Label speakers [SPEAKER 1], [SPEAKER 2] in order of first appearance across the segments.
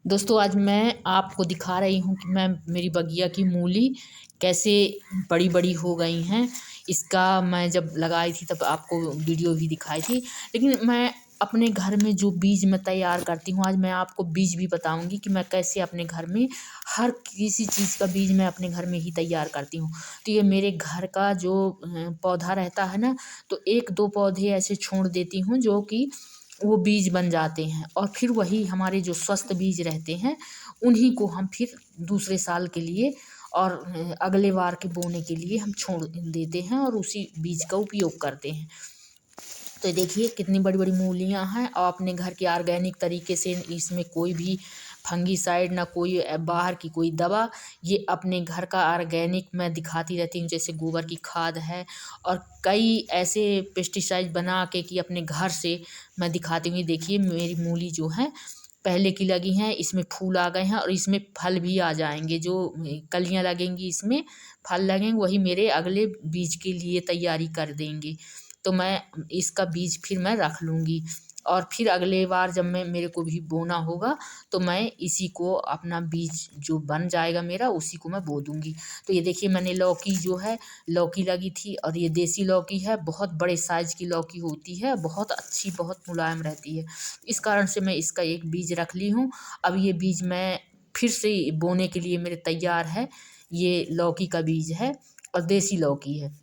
[SPEAKER 1] दोस्तों आज मैं आपको दिखा रही हूँ कि मैं मेरी बगिया की मूली कैसे बड़ी बड़ी हो गई हैं। इसका मैं जब लगाई थी तब आपको वीडियो भी दिखाई थी, लेकिन मैं अपने घर में जो बीज मैं तैयार करती हूँ, आज मैं आपको बीज भी बताऊंगी कि मैं कैसे अपने घर में हर किसी चीज़ का बीज मैं अपने घर में ही तैयार करती हूँ। तो ये मेरे घर का जो पौधा रहता है ना, तो एक दो पौधे ऐसे छोड़ देती हूँ जो कि वो बीज बन जाते हैं, और फिर वही हमारे जो स्वस्थ बीज रहते हैं उन्हीं को हम फिर दूसरे साल के लिए और अगले बार के बोने के लिए हम छोड़ देते हैं और उसी बीज का उपयोग करते हैं। तो देखिए कितनी बड़ी बड़ी मूलियाँ हैं, और अपने घर के ऑर्गेनिक तरीके से इसमें कोई भी फंगीसाइड ना कोई बाहर की कोई दवा, ये अपने घर का ऑर्गेनिक मैं दिखाती रहती हूँ, जैसे गोबर की खाद है और कई ऐसे पेस्टिसाइड बना के कि अपने घर से मैं दिखाती हूँ। ये देखिए मेरी मूली जो है पहले की लगी हैं, इसमें फूल आ गए हैं और इसमें फल भी आ जाएंगे। जो कलियां लगेंगी इसमें फल लगेंगे, वही मेरे अगले बीज के लिए तैयारी कर देंगे। तो मैं इसका बीज फिर मैं रख लूँगी, और फिर अगले बार जब मैं मेरे को भी बोना होगा तो मैं इसी को अपना बीज जो बन जाएगा मेरा उसी को मैं बो दूँगी। तो ये देखिए मैंने लौकी जो है, लौकी लगी थी और ये देसी लौकी है, बहुत बड़े साइज़ की लौकी होती है, बहुत अच्छी बहुत मुलायम रहती है। इस कारण से मैं इसका एक बीज रख ली हूँ। अब ये बीज मैं फिर से बोने के लिए मेरे तैयार है। ये लौकी का बीज है और देसी लौकी है।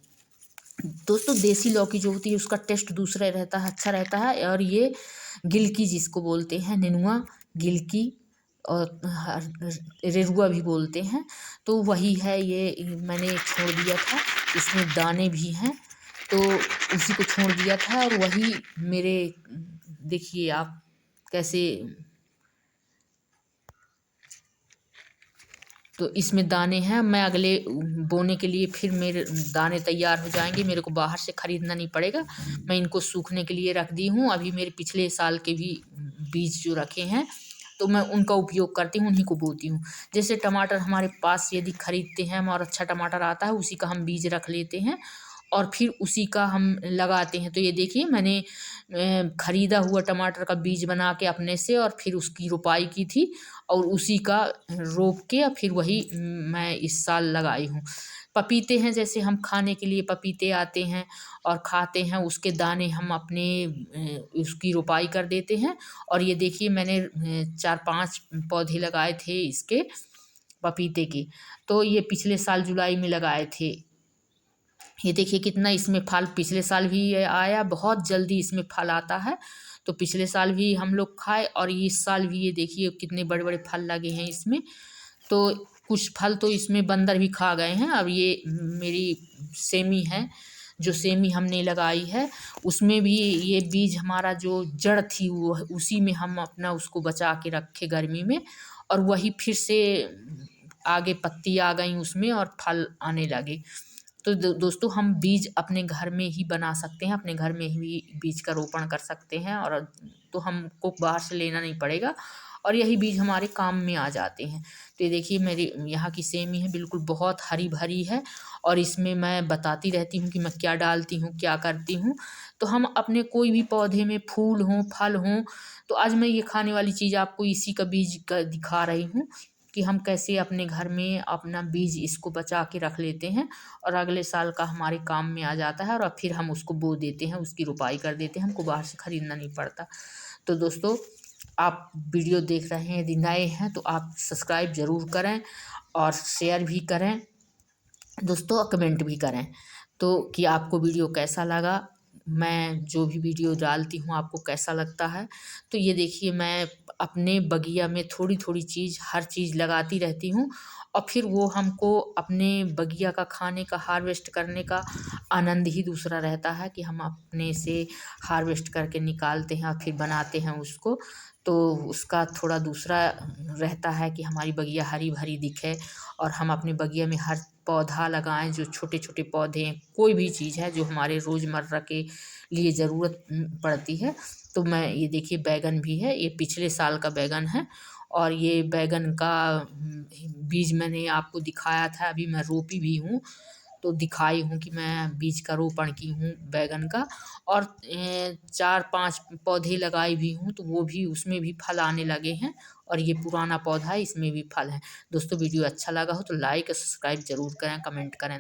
[SPEAKER 1] दोस्तों देसी लौकी जो होती है उसका टेस्ट दूसरा रहता है, अच्छा रहता है। और ये गिलकी जिसको बोलते हैं, नेनुआ, गिलकी और रेरुआ भी बोलते हैं, तो वही है। ये मैंने छोड़ दिया था, इसमें दाने भी हैं, तो उसी को छोड़ दिया था। और वही मेरे देखिए आप कैसे, तो इसमें दाने हैं। मैं अगले बोने के लिए फिर मेरे दाने तैयार हो जाएंगे, मेरे को बाहर से ख़रीदना नहीं पड़ेगा। मैं इनको सूखने के लिए रख दी हूँ। अभी मेरे पिछले साल के भी बीज जो रखे हैं तो मैं उनका उपयोग करती हूँ, उन्हीं को बोती हूँ। जैसे टमाटर हमारे पास यदि ख़रीदते हैं हम और अच्छा टमाटर आता है, उसी का हम बीज रख लेते हैं और फिर उसी का हम लगाते हैं। तो ये देखिए मैंने ख़रीदा हुआ टमाटर का बीज बना के अपने से और फिर उसकी रोपाई की थी, और उसी का रोप के और फिर वही मैं इस साल लगाई हूँ। पपीते हैं, जैसे हम खाने के लिए पपीते आते हैं और खाते हैं, उसके दाने हम अपने उसकी रोपाई कर देते हैं। और ये देखिए मैंने 4-5 पौधे लगाए थे इसके पपीते के, तो ये पिछले साल जुलाई में लगाए थे। ये देखिए कितना इसमें फल, पिछले साल भी ये आया, बहुत जल्दी इसमें फल आता है। तो पिछले साल भी हम लोग खाए और इस साल भी ये देखिए कितने बड़े बड़े फल लगे हैं इसमें। तो कुछ फल तो इसमें बंदर भी खा गए हैं। अब ये मेरी सेमी है, जो सेमी हमने लगाई है उसमें भी ये बीज हमारा जो जड़ थी वो उसी में हम अपना उसको बचा के रखे गर्मी में, और वही फिर से आगे पत्ती आ गई उसमें और फल आने लगे। तो दोस्तों हम बीज अपने घर में ही बना सकते हैं, अपने घर में ही बीज का रोपण कर सकते हैं, और तो हमको बाहर से लेना नहीं पड़ेगा और यही बीज हमारे काम में आ जाते हैं। तो ये देखिए मेरी यहाँ की सेमी है, बिल्कुल बहुत हरी भरी है, और इसमें मैं बताती रहती हूँ कि मैं क्या डालती हूँ क्या करती हूँ। तो हम अपने कोई भी पौधे में फूल हों फल हों, तो आज मैं ये खाने वाली चीज़ आपको इसी का बीज का दिखा रही हूँ कि हम कैसे अपने घर में अपना बीज इसको बचा के रख लेते हैं और अगले साल का हमारे काम में आ जाता है, और फिर हम उसको बो देते हैं, उसकी रोपाई कर देते हैं, हमको बाहर से ख़रीदना नहीं पड़ता। तो दोस्तों आप वीडियो देख रहे हैं, यदि नए हैं तो आप सब्सक्राइब ज़रूर करें और शेयर भी करें दोस्तों, और कमेंट भी करें। तो कि आपको वीडियो कैसा लगा, मैं जो भी वीडियो डालती हूँ आपको कैसा लगता है। तो ये देखिए मैं अपने बगिया में थोड़ी थोड़ी चीज़ हर चीज़ लगाती रहती हूँ, और फिर वो हमको अपने बगिया का खाने का हार्वेस्ट करने का आनंद ही दूसरा रहता है कि हम अपने से हार्वेस्ट करके निकालते हैं और फिर बनाते हैं उसको। तो उसका थोड़ा दूसरा रहता है कि हमारी बगिया हरी भरी दिखे, और हम अपने बगिया में हर पौधा लगाएं, जो छोटे छोटे पौधे हैं, कोई भी चीज़ है जो हमारे रोज़मर्रा के लिए ज़रूरत पड़ती है। तो मैं ये देखिए बैगन भी है, ये पिछले साल का बैगन है, और ये बैगन का बीज मैंने आपको दिखाया था, अभी मैं रोपी भी हूँ। तो दिखाई हूँ कि मैं बीज का रोपण की हूँ बैगन का। और 4-5 पौधे लगाए भी हूँ, तो वो भी उसमें भी फल आने लगे हैं। और ये पुराना पौधा है, इसमें भी फल हैं। दोस्तों वीडियो अच्छा लगा हो तो लाइक और सब्सक्राइब ज़रूर करें, कमेंट करें।